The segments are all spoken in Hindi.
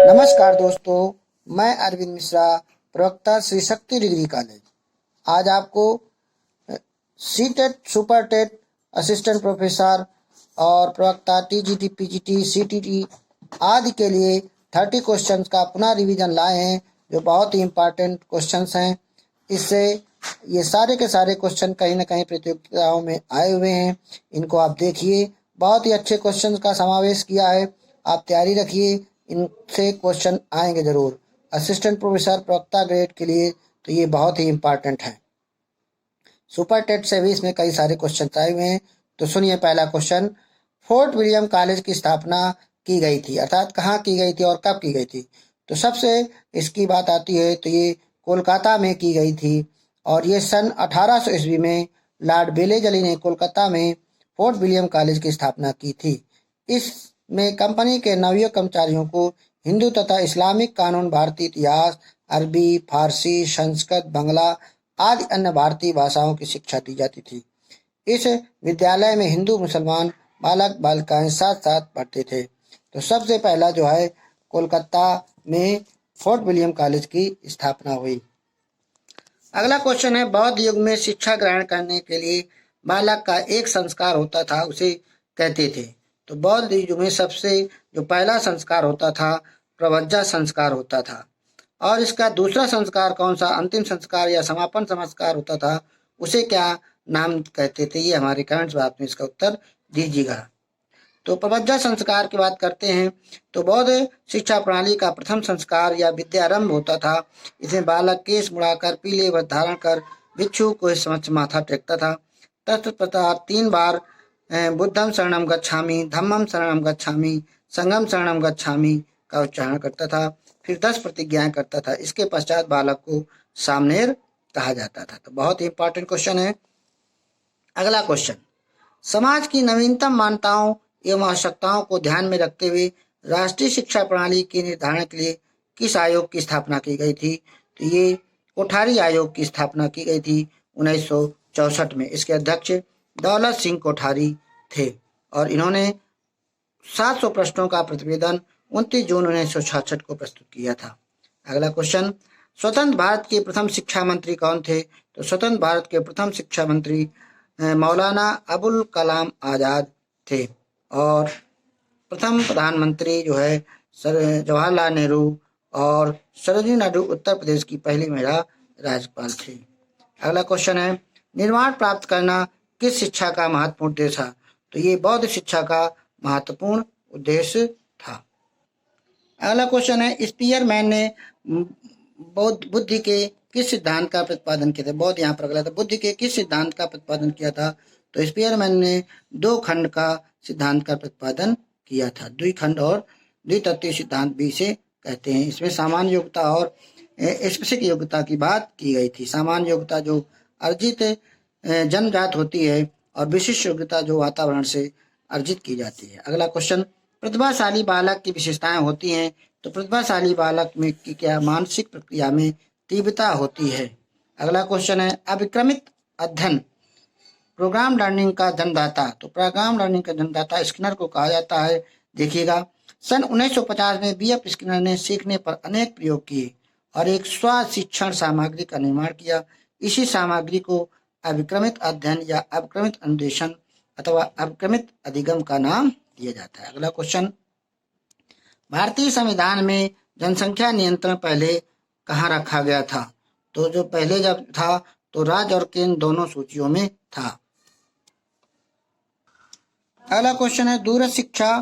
नमस्कार दोस्तों, मैं अरविंद मिश्रा, प्रवक्ता श्री शक्ति डिग्री कॉलेज। आज आपको C TET, super TET, assistant professor और प्रवक्ता टीजीटी, पीजीटी, सीटीटी आदि के लिए 30 क्वेश्चंस का पुनः रिवीजन लाए हैं, जो बहुत ही इम्पोर्टेंट क्वेश्चंस हैं। इससे ये सारे के सारे क्वेश्चन कहीं ना कहीं प्रतियोगिताओं में आए हुए हैं। इनको आप देखिए, बहुत ही अच्छे क्वेश्चन का समावेश किया है। आप तैयारी रखिए, इनसे क्वेश्चन आएंगे जरूर। असिस्टेंट प्रोफेसर प्रवक्ता ग्रेड के लिए तो ये बहुत ही इम्पोर्टेंट है। सुपर टेट से भी इसमें कई सारे क्वेश्चन आए हुए हैं। तो सुनिए पहला क्वेश्चन। फोर्ट विलियम कॉलेज की स्थापना की गई थी, अर्थात कहाँ की गई थी और कब की गई थी। तो सबसे इसकी बात आती है तो ये कोलकाता में की गई थी और ये सन 1800 ईस्वी में लॉर्ड बेलेजली ने कोलकाता में फोर्ट विलियम कॉलेज की स्थापना की थी। इसमें कंपनी के नवयुक्त कर्मचारियों को हिंदू तथा इस्लामिक कानून, भारतीय इतिहास, अरबी, फारसी, संस्कृत, बंगला आदि अन्य भारतीय भाषाओं की शिक्षा दी जाती थी। इस विद्यालय में हिंदू मुसलमान बालक बालिकाएं साथ साथ पढ़ते थे। तो सबसे पहला जो है कोलकाता में फोर्ट विलियम कॉलेज की स्थापना हुई। अगला क्वेश्चन है, बौद्ध युग में शिक्षा ग्रहण करने के लिए बालक का एक संस्कार होता था, उसे कहते थे। तो बौद्ध युग में सबसे जो पहला संस्कार होता था प्रवज्जा संस्कार होता था। और इसका दूसरा संस्कार कौन सा, अंतिम संस्कार या समापन संस्कार होता था, उसे क्या नाम कहते थे, ये हमारे कमेंट्स बॉक्स में इसका उत्तर दीजिएगा। तो प्रवज्जा संस्कार की बात करते हैं तो बौद्ध शिक्षा प्रणाली का प्रथम संस्कार या विद्यारंभ होता था। इसमें बालक केस मुड़ाकर पीले वस्त्र धारण कर भिक्षु को समक्ष माथा टेकता था। तत्पश्चात 3 बार बुद्धम शरणम गच्छामि, धम्मम शरणम गच्छामि, संघम शरणम गच्छामि का उच्चारण करता था। फिर 10 प्रतिज्ञाएं करता था। इसके पश्चात बालक को सामनेर कहा जाता था। तो बहुत ही इंपॉर्टेंट क्वेश्चन है। अगला क्वेश्चन, समाज की नवीनतम मान्यताओं एवं आवश्यकताओं को ध्यान में रखते हुए राष्ट्रीय शिक्षा प्रणाली के निर्धारण के लिए किस आयोग की स्थापना की गई थी। तो ये कोठारी आयोग की स्थापना की गई थी 1964 में। इसके अध्यक्ष दौलत सिंह कोठारी थे और इन्होंने 700 प्रश्नों का प्रतिवेदन 29 जून 1966 को प्रस्तुत किया था। अगला क्वेश्चन, स्वतंत्र भारत के प्रथम शिक्षा मंत्री कौन थे। तो स्वतंत्र भारत के प्रथम शिक्षा मंत्री मौलाना अबुल कलाम आजाद थे और प्रथम प्रधानमंत्री जो है जवाहरलाल नेहरू और सरोजिनी नायडू उत्तर प्रदेश की पहली महिला राज्यपाल थी। अगला क्वेश्चन है, निर्माण प्राप्त करना किस शिक्षा का महत्वपूर्ण उद्देश्य था। तो ये बौद्ध शिक्षा का महत्वपूर्ण उद्देश्य था। अगला क्वेश्चन है, स्पीयरमैन ने बुद्धि के किस सिद्धांत का प्रतिपादन किया था। बौद्ध यहाँ पर अगला था, बुद्धि के किस सिद्धांत का प्रतिपादन किया था। तो स्पीयरमैन ने 2 खंड का सिद्धांत का प्रतिपादन किया था। द्विखंड और द्वितत्वीय सिद्धांत भी इसे कहते हैं। इसमें सामान्य योग्यता और स्पेसिफिक योग्यता की बात की गई थी। सामान्य योग्यता जो अर्जित जन्मजात होती है और विशिष्ट योग्यता जो वातावरण से अर्जित की जाती है। अगला क्वेश्चन, प्रतिभाशाली बालक की विशेषताएं होती हैं। तो प्रतिभाशाली बालक में की क्या मानसिक प्रक्रिया में तीव्रता होती है। अगला क्वेश्चन है, अभिक्रमित अध्ययन प्रोग्राम लर्निंग का जन्मदाता। तो प्रोग्राम लर्निंग का जन्मदाता स्किनर को कहा जाता है। देखिएगा, सन 1950 में बीएफ स्किनर ने सीखने पर अनेक प्रयोग किए और एक स्व शिक्षण सामग्री का निर्माण किया। इसी सामग्री को अभिक्रमित अध्ययन या अभिक्रमित अन्वेषण अथवा अभिक्रमित अधिगम का नाम दिया जाता है। अगला क्वेश्चन, भारतीय संविधान में जनसंख्या नियंत्रण पहले कहाँ रखा गया था। तो जो पहले जब था तो राज्य और केंद्र दोनों सूचियों में था। अगला क्वेश्चन है, दूरस्थ शिक्षा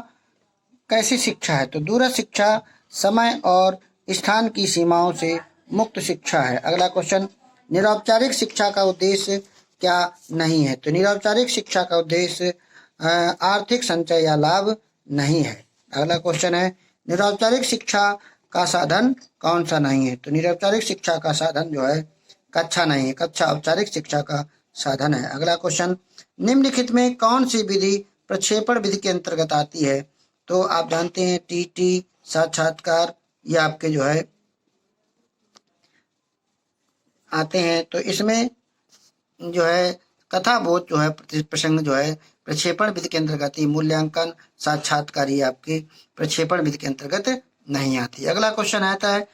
कैसी शिक्षा है। तो दूरस्थ शिक्षा समय और स्थान की सीमाओं से मुक्त शिक्षा है। अगला क्वेश्चन, निरौपचारिक शिक्षा का उद्देश्य क्या नहीं है। तो निरौपचारिक शिक्षा का उद्देश्य आर्थिक संचय या लाभ नहीं है। अगला क्वेश्चन है, निरौपचारिक शिक्षा का साधन कौन सा नहीं है। तो निरौपचारिक शिक्षा का साधन जो है कक्षा नहीं है, कक्षा औपचारिक शिक्षा का साधन है। अगला क्वेश्चन, निम्नलिखित में कौन सी विधि प्रक्षेपण विधि के अंतर्गत आती है। तो आप जानते हैं टीटी, साक्षात्कार, ये आपके जो है आते हैं। तो इसमें जो है कथाबोध जो है प्रसंग जो है प्रक्षेपण विधि के अंतर्गत ही, मूल्यांकन साक्षात्कार आपके प्रक्षेपण विधि के अंतर्गत नहीं आती। अगला क्वेश्चन आता है,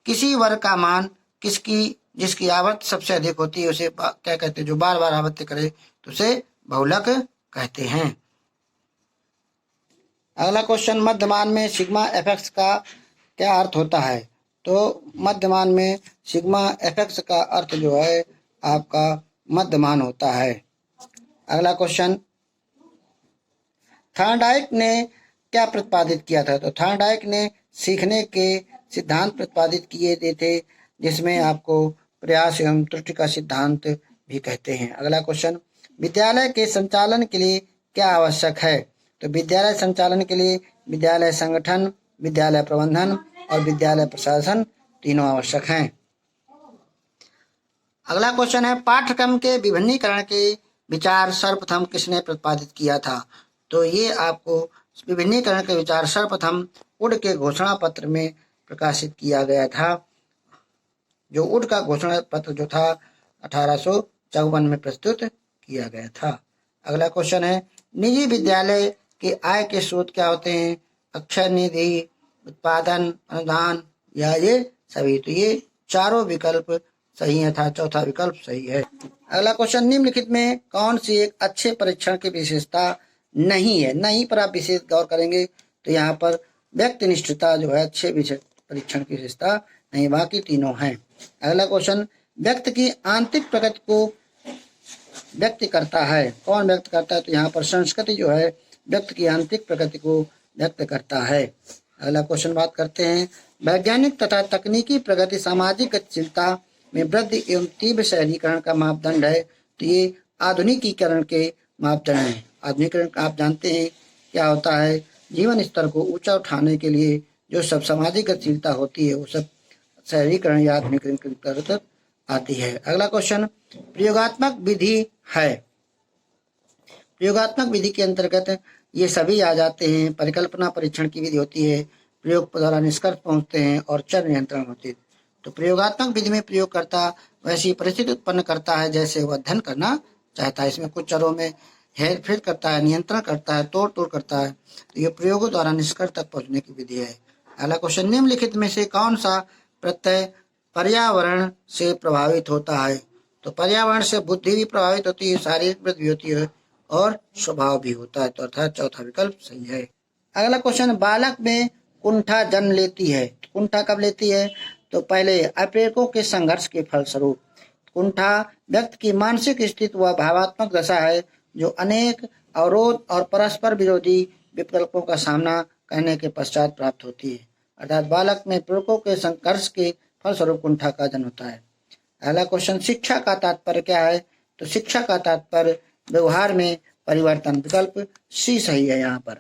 किसी वर्ग का मान जिसकी आवृत्ति सबसे अधिक होती है उसे क्या कहते हैं? जो बार बार आवृत्ति करे तो उसे बहुलक कहते हैं। अगला क्वेश्चन, मध्यमान में सिग्मा एफएक्स का क्या अर्थ होता है? तो मध्यमान में सिग्मा एफएक्स का अर्थ जो है आपका मध्यमान होता है। अगला क्वेश्चन, थॉर्नडाइक ने क्या प्रतिपादित किया था? तो थॉर्नडाइक ने सीखने के सिद्धांत प्रतिपादित किए थे, जिसमें आपको प्रयास एवं त्रुटि का सिद्धांत भी कहते हैं। अगला क्वेश्चन, विद्यालय के संचालन के लिए क्या आवश्यक है? तो विद्यालय संचालन के लिए विद्यालय संगठन, विद्यालय प्रबंधन और विद्यालय प्रशासन तीनों आवश्यक हैं। अगला क्वेश्चन है, पाठ्यक्रम के विभिन्नीकरण के विचार सर्वप्रथम किसने प्रतिपादित किया था? तो ये आपको विभिन्नीकरण के विचार सर्वप्रथम वुड के घोषणा पत्र में प्रकाशित किया गया था। जो वुड का घोषणा पत्र जो था 1854 में प्रस्तुत किया गया था। अगला क्वेश्चन है, निजी विद्यालय के आय के स्रोत क्या होते हैं? अक्षय निधि, उत्पादन, अनुदान या ये सभी? तो ये चारों विकल्प सही है था, चौथा विकल्प सही है। अगला क्वेश्चन, निम्नलिखित में कौन सी एक अच्छे परीक्षण की विशेषता नहीं है? नहीं पर आप विशेष गौर करेंगे तो यहाँ पर व्यक्तिनिष्ठता जो है अच्छे परीक्षण की विशेषता नहीं, बाकी तीनों हैं। अगला क्वेश्चन, व्यक्ति की आंतरिक प्रगति को व्यक्त करता है, कौन व्यक्त करता है? तो यहाँ पर संस्कृति जो है व्यक्ति की आंतरिक प्रगति को व्यक्त करता है। अगला क्वेश्चन बात करते हैं, वैज्ञानिक तथा तकनीकी प्रगति सामाजिक गतिशीलता में वृद्धि एवं तीव्र शहरीकरण का मापदंड है। तो ये आधुनिकीकरण के मापदंड है। आधुनिकीकरण आप जानते हैं क्या होता है? जीवन स्तर को ऊंचा उठाने के लिए जो सब सामाजिक गतिशीलता होती है वो सब शहरीकरण या आधुनिकीकरण के अंतर्गत आती है। अगला क्वेश्चन, प्रयोगात्मक विधि है। प्रयोगात्मक विधि के अंतर्गत ये सभी आ जाते हैं। परिकल्पना परीक्षण की विधि होती है, प्रयोग द्वारा निष्कर्ष पहुंचते हैं और चर नियंत्रण होते हैं। तो प्रयोगात्मक विधि में प्रयोगकर्ता वैसी परिस्थिति उत्पन्न करता है जैसे वह अध्ययन करना चाहता है। इसमें कुछ चरों में हेर फेर करता है, नियंत्रण करता है, तोड़ तोड़ करता है। तो ये प्रयोगों द्वारा निष्कर्ष तक पहुंचने की विधि है। अगला क्वेश्चन, निम्नलिखित में से कौन सा प्रत्यय पर्यावरण से प्रभावित होता है? तो पर्यावरण से बुद्धि भी प्रभावित होती है, शारीरिक वृद्धि भी होती है और स्वभाव भी होता है। तो अर्थात चौथा विकल्प सही है। अगला क्वेश्चन, बालक में कुंठा जन्म लेती है। कुंठा कब लेती है? तो पहले अप्रेरकों के संघर्ष के फलस्वरूप। कुंठा व्यक्ति की मानसिक स्थिति व भावात्मक दशा है जो अनेक अवरोध और परस्पर विरोधी विकल्पों का सामना करने के पश्चात प्राप्त होती है। अर्थात बालक में प्रेरकों के संघर्ष के फलस्वरूप कुंठा का जन्म होता है। अगला क्वेश्चन, शिक्षा का तात्पर्य क्या है? तो शिक्षा का तात्पर्य व्यवहार में परिवर्तन, विकल्प सी सही है यहाँ पर।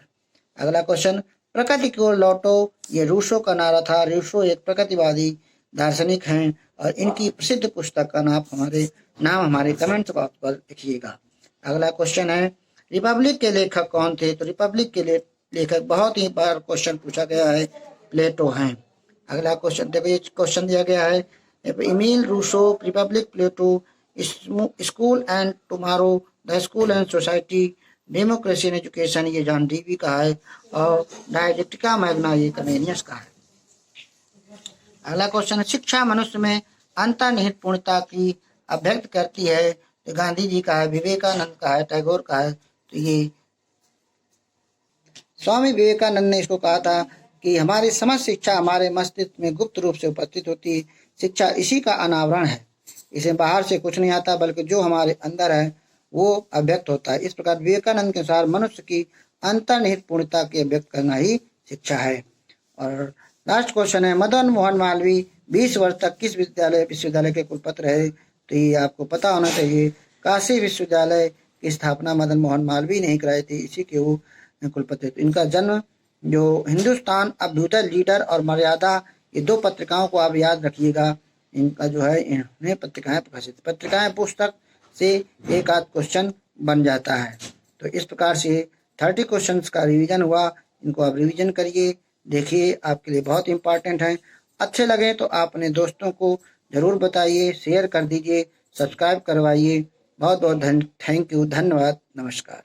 अगला क्वेश्चन, प्रकृति को लौटो, ये रूसो का नारा था। रूसो एक प्रकृतिवादी दार्शनिक हैं और इनकी प्रसिद्ध पुस्तक का नाम हमारे कमेंट बॉक्स पर लिखिएगा। अगला क्वेश्चन है, रिपब्लिक के लेखक कौन थे? तो रिपब्लिक के लेखक बहुत ही बार क्वेश्चन पूछा गया है, प्लेटो हैं। अगला क्वेश्चन देखो, ये क्वेश्चन दिया गया है, Emile Rousseau, Republic, Plato, School and Tomorrow, The School and Society, Democracy and Education ये जॉन डीवी का है और डायलेक्टिका मैग्ना ये कमेनियस का है। अगला क्वेश्चन, शिक्षा मनुष्य में अंतर्निहित पूर्णता की अभिव्यक्त करती है। तो गांधी जी का है, विवेकानंद का है, टैगोर का है। तो ये स्वामी विवेकानंद ने इसको कहा था कि हमारी समस्त शिक्षा हमारे मस्तिष्क में गुप्त रूप से उपस्थित होती है। शिक्षा इसी का अनावरण है, इसे बाहर से कुछ नहीं आता बल्कि जो हमारे अंदर है वो अभिव्यक्त होता है। इस प्रकार विवेकानंद के अनुसार मनुष्य की अंतर्निहित पूर्णता की अभिव्यक्त करना ही शिक्षा है। और लास्ट क्वेश्चन है, मदन मोहन मालवीय 20 वर्ष तक किस विश्वविद्यालय के कुलपति रहे? तो ये आपको पता होना चाहिए, काशी विश्वविद्यालय की स्थापना मदन मोहन मालवीय ने कराई थी, इसी के वो कुलपति। तो इनका जन्म जो हिंदुस्तान अभ्युदय लीडर और मर्यादा ये दो पत्रिकाओं को आप याद रखिएगा। इनका जो है इन्हें पत्रिकाएं प्रकाशित, पत्रिकाएं पुस्तक से एक आध क्वेश्चन बन जाता है। तो इस प्रकार से 30 क्वेश्चंस का रिवीजन हुआ। इनको आप रिवीजन करिए, देखिए, आपके लिए बहुत इंपॉर्टेंट है। अच्छे लगे तो आप अपने दोस्तों को जरूर बताइए, शेयर कर दीजिए, सब्सक्राइब करवाइए। बहुत बहुत थैंक यू, धन्यवाद, नमस्कार।